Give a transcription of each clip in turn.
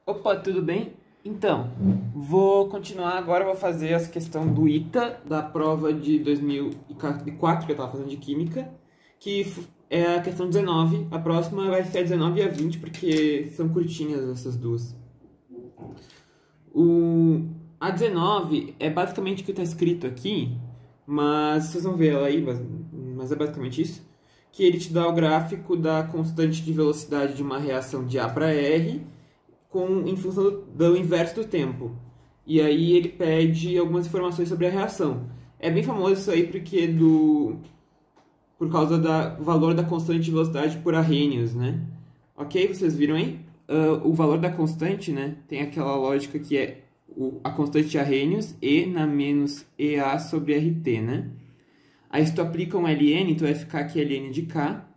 Opa, tudo bem? Então, vou continuar agora, vou fazer essa questão do ITA, da prova de 2004 que eu estava fazendo de Química, é a questão 19. A próxima vai ser a 19 e a 20, porque são curtinhas essas duas. A 19 é basicamente o que está escrito aqui, mas vocês vão ver ela aí, mas é basicamente isso, que ele te dá o gráfico da constante de velocidade de uma reação de A para R, em função do inverso do tempo. E aí ele pede algumas informações sobre a reação. É bem famoso isso aí por causa do valor da constante de velocidade por Arrhenius, né? Ok? Vocês viram aí? O valor da constante, né? Tem aquela lógica que é a constante de Arrhenius, E na menos EA sobre RT, né? Aí se tu aplica um ln, tu vai ficar que ln de K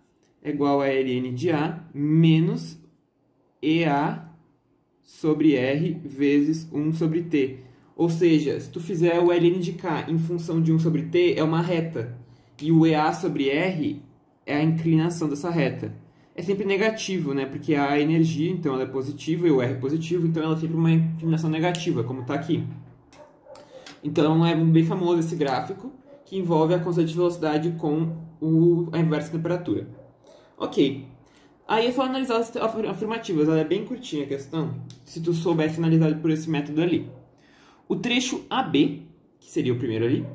é igual a ln de A menos EA sobre R vezes 1 sobre T. Ou seja, se tu fizer o ln de K em função de 1 sobre T, é uma reta. E o EA sobre R é a inclinação dessa reta. É sempre negativo, né? Porque a energia, então, ela é positiva e o R é positivo, então ela é sempre uma inclinação negativa, como está aqui. Então é bem famoso esse gráfico, que envolve a constante de velocidade com a inversa temperatura. Ok. Aí é só analisar as afirmativas, ela é bem curtinha a questão, se tu soubesse analisar por esse método ali. O trecho AB, que seria o primeiro ali,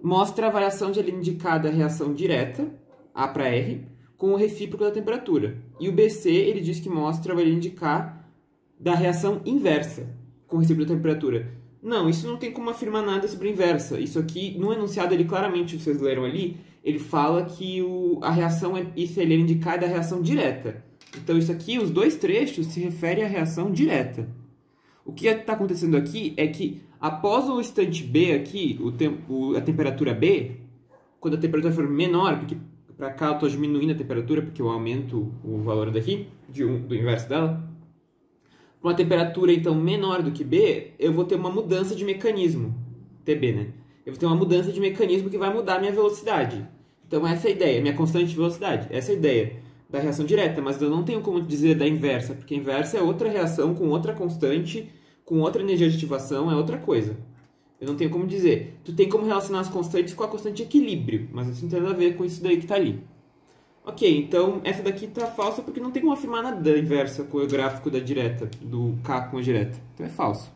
mostra a variação de ln de K da reação direta, A para R, com o recíproco da temperatura. E o BC, ele diz que mostra o ln de K da reação inversa, com o recíproco da temperatura. Não, isso não tem como afirmar nada sobre a inversa. Isso aqui, no enunciado, ele claramente, vocês leram ali, ele fala que a reação, esse ln de K é da reação direta. Então, isso aqui, os dois trechos, se referem à reação direta. O que está acontecendo aqui é que, após o instante B aqui, a temperatura B, quando a temperatura for menor, porque para cá eu estou diminuindo a temperatura, porque eu aumento o valor daqui, do inverso dela, para uma temperatura, então, menor do que B, eu vou ter uma mudança de mecanismo, TB, né? Eu vou ter uma mudança de mecanismo que vai mudar a minha velocidade. Então, essa é a ideia, minha constante de velocidade. Essa é a ideia da reação direta, mas eu não tenho como dizer da inversa, porque a inversa é outra reação com outra constante, com outra energia de ativação, é outra coisa. Eu não tenho como dizer. Tu tem como relacionar as constantes com a constante de equilíbrio, mas isso não tem nada a ver com isso daí que está ali. Ok, então essa daqui está falsa porque não tem como afirmar nada da inversa com o gráfico da direta, do K com a direta. Então é falso.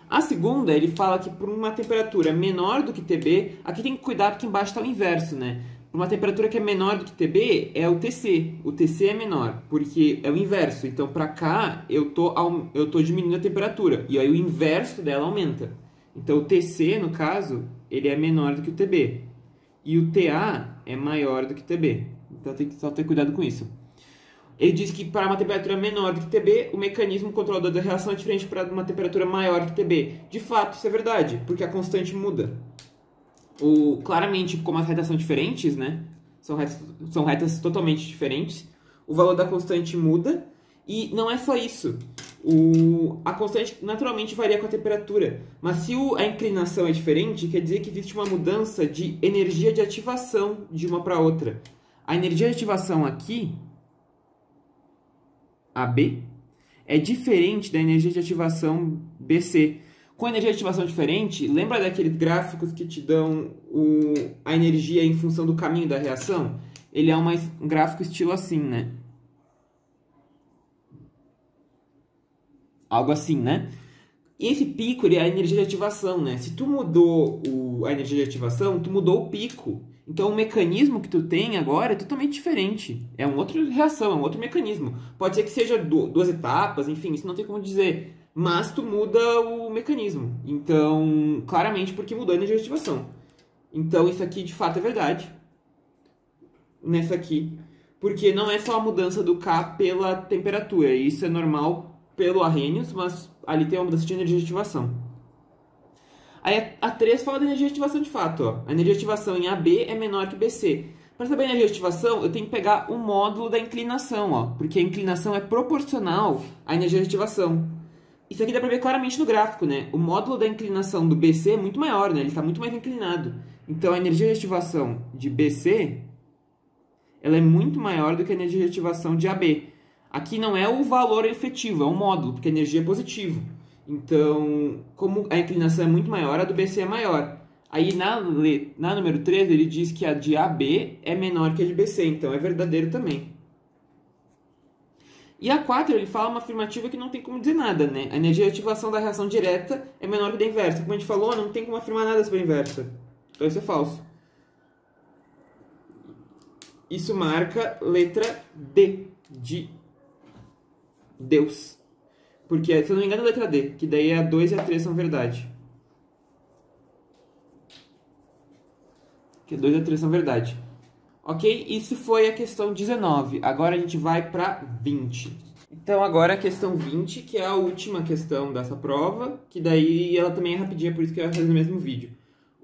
A segunda, ele fala que por uma temperatura menor do que TB, aqui tem que cuidar porque embaixo está o inverso, né? Por uma temperatura que é menor do que TB, é o TC. O TC é menor, porque é o inverso. Então, para cá, eu tô diminuindo a temperatura. E aí o inverso dela aumenta. Então, o TC, no caso, ele é menor do que o TB. E o TA é maior do que o TB. Então, tem que só ter cuidado com isso. Ele diz que para uma temperatura menor do que TB, o mecanismo controlador da reação é diferente para uma temperatura maior que TB. De fato, isso é verdade, porque a constante muda. Claramente, como as retas são diferentes, né? São retas totalmente diferentes, o valor da constante muda. E não é só isso. A constante naturalmente varia com a temperatura. Mas se a inclinação é diferente, quer dizer que existe uma mudança de energia de ativação de uma para outra. A energia de ativação aqui, AB, é diferente da energia de ativação BC. Com energia de ativação diferente, lembra daqueles gráficos que te dão a energia em função do caminho da reação? Ele é um gráfico estilo assim, né? Algo assim, né? E esse pico é a energia de ativação, né? Se tu mudou a energia de ativação, tu mudou o pico. Então o mecanismo que tu tem agora é totalmente diferente. É uma outra reação, é um outro mecanismo. Pode ser que seja duas etapas, enfim, isso não tem como dizer. Mas tu muda o mecanismo. Então, claramente porque mudou a energia de ativação. Então isso aqui de fato é verdade. Nessa aqui. Porque não é só a mudança do K pela temperatura. Isso é normal pelo Arrhenius, mas ali tem uma mudança de energia de ativação. Aí a 3 fala da energia de ativação de fato. Ó. A energia de ativação em AB é menor que BC. Para saber a energia de ativação, eu tenho que pegar o módulo da inclinação. Ó, porque a inclinação é proporcional à energia de ativação. Isso aqui dá para ver claramente no gráfico, né? O módulo da inclinação do BC é muito maior, né? Ele está muito mais inclinado. Então, a energia de ativação de BC ela é muito maior do que a energia de ativação de AB. Aqui não é o valor efetivo, é um módulo, porque a energia é positivo. Então, como a inclinação é muito maior, a do BC é maior. Aí na número 13 ele diz que a de AB é menor que a de BC, então é verdadeiro também. E a 4 ele fala uma afirmativa que não tem como dizer nada, né? A energia de ativação da reação direta é menor que a da inversa. Como a gente falou, não tem como afirmar nada sobre a inversa. Então isso é falso. Isso marca letra D, de Deus. Porque, se eu não me engano, é a letra D, que daí a 2 e a 3 são verdade. Que a 2 e a 3 são verdade. Ok? Isso foi a questão 19. Agora a gente vai para 20. Então agora a questão 20, que é a última questão dessa prova, que daí ela também é rapidinha, por isso que eu ia fazer no mesmo vídeo.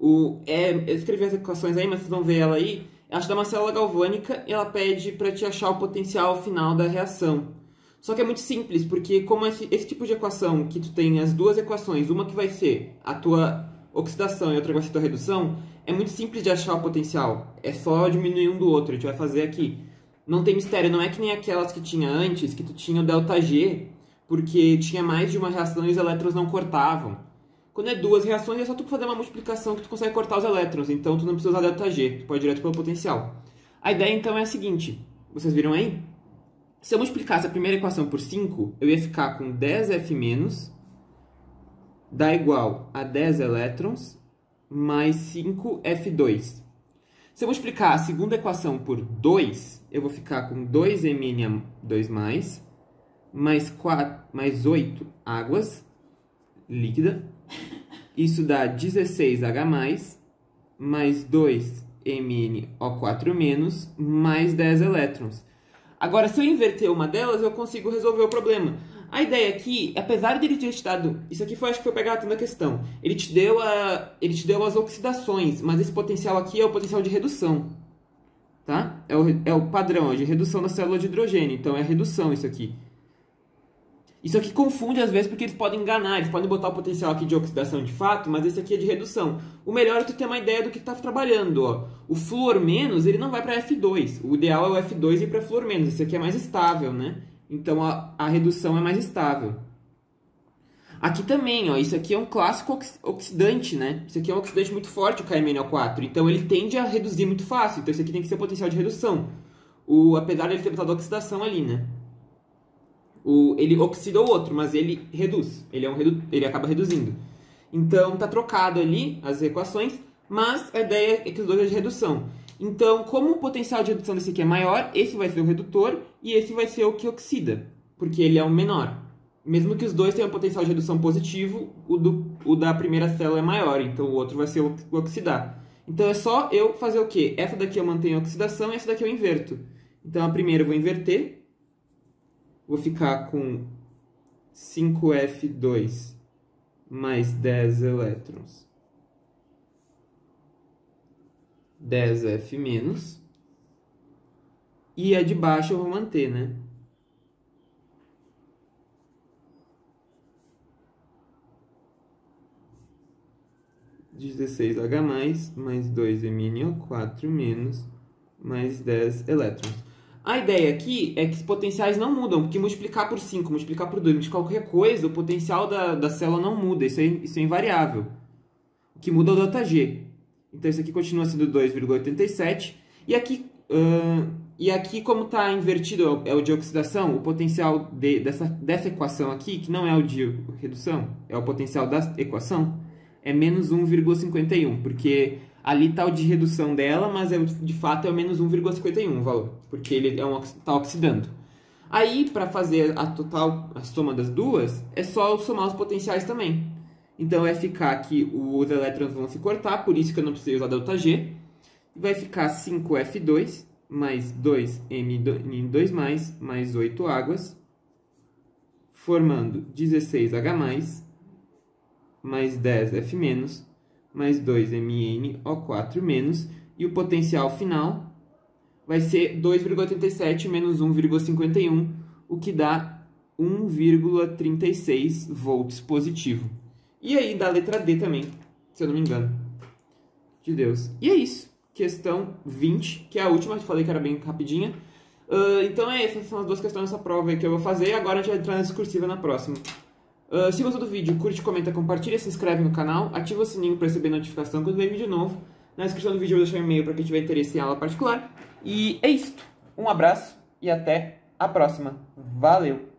Eu escrevi as equações aí, mas vocês vão ver ela aí. Ela te dá uma célula galvânica e ela pede para te achar o potencial final da reação. Só que é muito simples, porque como esse tipo de equação, que tu tem as duas equações, uma que vai ser a tua oxidação e outra que vai ser a tua redução, é muito simples de achar o potencial. É só diminuir um do outro, a gente vai fazer aqui. Não tem mistério, não é que nem aquelas que tinha antes, que tu tinha o ΔG, porque tinha mais de uma reação e os elétrons não cortavam. Quando é duas reações, é só tu fazer uma multiplicação que tu consegue cortar os elétrons, então tu não precisa usar ΔG, tu pode ir direto pelo potencial. A ideia então é a seguinte, vocês viram aí? Se eu multiplicasse a primeira equação por 5, eu ia ficar com 10F- dá igual a 10 elétrons mais 5F2. Se eu multiplicar a segunda equação por 2, eu vou ficar com 2Mn2+, mais 8 águas líquida. Isso dá 16H+, mais 2MnO4-, mais 10 elétrons. Agora, se eu inverter uma delas, eu consigo resolver o problema. A ideia aqui, apesar de ele ter te dado... Isso aqui acho que foi pegar a questão. Ele te deu as oxidações, mas esse potencial aqui é o potencial de redução. Tá? É o padrão de redução da célula de hidrogênio. Então, é redução isso aqui. Isso aqui confunde às vezes porque eles podem enganar. Eles podem botar o potencial aqui de oxidação de fato, mas esse aqui é de redução. O melhor é tu ter uma ideia do que está trabalhando. Ó. O flúor menos, ele não vai para F2. O ideal é o F2 ir para flúor menos. Esse aqui é mais estável, né? Então, a redução é mais estável. Aqui também, ó, isso aqui é um clássico oxidante, né? Isso aqui é um oxidante muito forte, o KMnO4. Então, ele tende a reduzir muito fácil. Então, isso aqui tem que ser o potencial de redução. Apesar de ele ter botado oxidação ali, né? Ele oxida o outro, mas ele reduz. Ele acaba reduzindo. Então, tá trocado ali as equações, mas a ideia é que os dois é de redução. Então, como o potencial de redução desse aqui é maior, esse vai ser o redutor e esse vai ser o que oxida, porque ele é o menor. Mesmo que os dois tenham um potencial de redução positivo, o da primeira célula é maior, então o outro vai ser o oxidar. Então, é só eu fazer o quê? Essa daqui eu mantenho a oxidação e essa daqui eu inverto. Então, a primeira eu vou inverter. Vou ficar com 5F2 mais 10 elétrons. 10F-. E a de baixo eu vou manter, né? (16H+) mais 2MnO4- mais 10 elétrons. A ideia aqui é que os potenciais não mudam, porque multiplicar por 5, multiplicar por 2, multiplicar qualquer coisa, o potencial da célula não muda, isso é invariável. O que muda é o ΔG. Então, isso aqui continua sendo 2,87. E aqui, como está invertido, é o de oxidação, o potencial dessa equação aqui, que não é o de redução, é o potencial da equação, é menos 1,51, porque ali está o de redução dela, mas de fato é o menos 1,51 o valor, porque ele está oxidando. Aí, para fazer a soma das duas, é só somar os potenciais também. Então, vai ficar que os elétrons vão se cortar, por isso que eu não precisei usar ΔG. Vai ficar 5F2 mais 2M2+, mais 8 águas, formando 16H+, mais 10F-, mais 2MnO4-, e o potencial final vai ser 2,87 menos 1,51, o que dá 1,36 volts positivo. E aí dá a letra D também, se eu não me engano. De Deus. E é isso. Questão 20, que é a última, eu falei que era bem rapidinha. Então essas são as duas questões dessa prova aí que eu vou fazer. Agora a gente vai entrar na discursiva na próxima. Se gostou do vídeo, curte, comenta, compartilha, se inscreve no canal, ativa o sininho para receber notificação quando vem vídeo novo. Na descrição do vídeo eu vou deixar um e-mail para quem tiver interesse em aula particular. E é isto. Um abraço e até a próxima. Valeu!